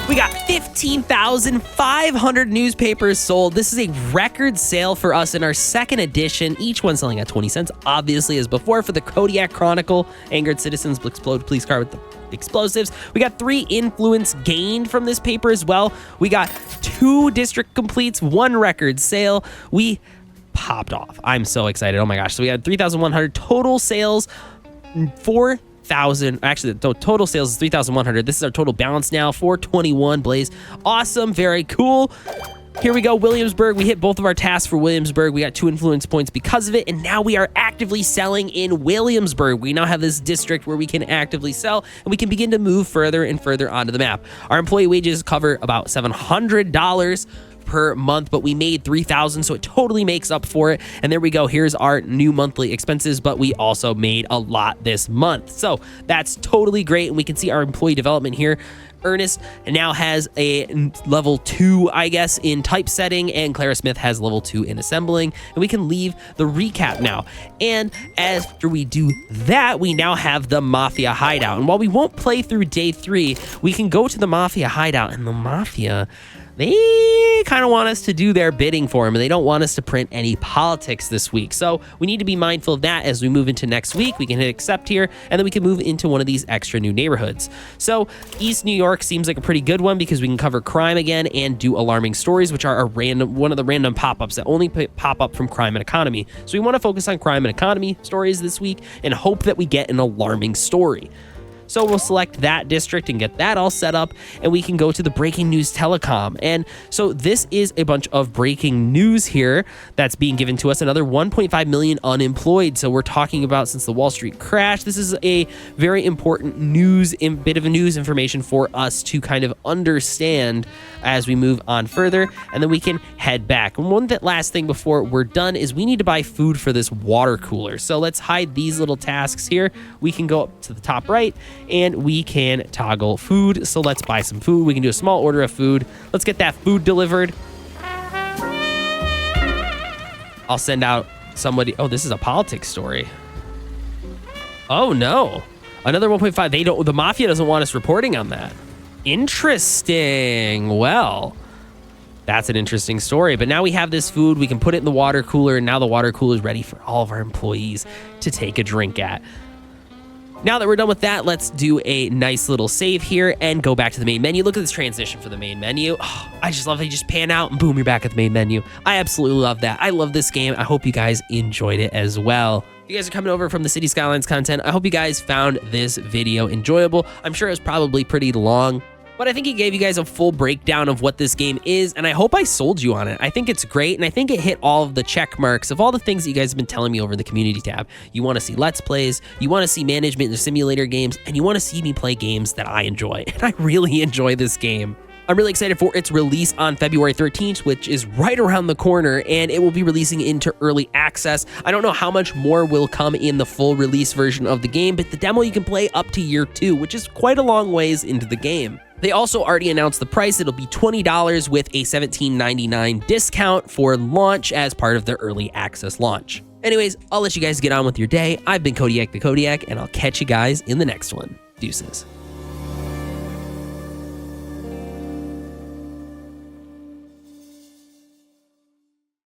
We got 15,500 newspapers sold. This is a record sale for us in our second edition, each one selling at 20 cents, obviously, as before. For the Kodiak Chronicle, angered citizens will explode police car with the explosives. We got 3 influence gained from this paper as well. We got 2 district completes, 1 record sale. We popped off. I'm so excited. Oh my gosh. So we had 3,100 total sales, 4,000. Actually, the total sales is 3,100. This is our total balance now, 421. Blaze. Awesome. Very cool. Here we go, Williamsburg. We hit both of our tasks for Williamsburg. We got 2 influence points because of it, and now we are actively selling in Williamsburg. We now have this district where we can actively sell, and we can begin to move further and further onto the map. Our employee wages cover about $700 per month, but we made $3,000, so it totally makes up for it. And there we go. Here's our new monthly expenses, but we also made a lot this month, so that's totally great. And we can see our employee development here. Ernest now has a level 2, I guess, in typesetting, and Clara Smith has level 2 in assembling. And we can leave the recap now. And after we do that, we now have the Mafia hideout. And while we won't play through day 3, we can go to the Mafia hideout, and the Mafia, they kind of want us to do their bidding for them, and they don't want us to print any politics this week. So we need to be mindful of that as we move into next week. We can hit accept here, and then we can move into one of these extra new neighborhoods. So East New York seems like a pretty good one because we can cover crime again and do alarming stories, which are one of the random pop-ups that only pop up from crime and economy. So we want to focus on crime and economy stories this week and hope that we get an alarming story. So we'll select that district and get that all set up, and we can go to the breaking news telecom. And so this is a bunch of breaking news here that's being given to us. Another 1.5 million unemployed. So we're talking about, since the Wall Street crash, this is a very important bit of news information for us to kind of understand as we move on further, and then we can head back. And one last thing before we're done is we need to buy food for this water cooler. So let's hide these little tasks here. We can go up to the top right, and we can toggle food. So let's buy some food. We can do a small order of food. Let's get that food delivered. I'll send out somebody. Oh, this is a politics story. Oh no, another 1.5. The Mafia doesn't want us reporting on that. Interesting. Well, That's an interesting story. But now we have this food, we can put it in the water cooler, and now the water cooler is ready for all of our employees to take a drink at. Now that we're done with that, let's do a nice little save here and go back to the main menu. Look at this transition for the main menu. Oh, I just love how you just pan out and boom, you're back at the main menu. I absolutely love that. I love this game. I hope you guys enjoyed it as well. If you guys are coming over from the City Skylines content, I hope you guys found this video enjoyable. I'm sure it was probably pretty long, but I think it gave you guys a full breakdown of what this game is, and I hope I sold you on it. I think it's great, and I think it hit all of the check marks of all the things that you guys have been telling me over in the community tab. You want to see Let's Plays, you want to see management and simulator games, and you want to see me play games that I enjoy, and I really enjoy this game. I'm really excited for its release on February 13th, which is right around the corner, and it will be releasing into early access. I don't know how much more will come in the full release version of the game, but the demo you can play up to year 2, which is quite a long ways into the game. They also already announced the price. It'll be $20 with a $17.99 discount for launch as part of the early access launch. Anyways, I'll let you guys get on with your day. I've been Kodiak the Kodiak, and I'll catch you guys in the next one. Deuces.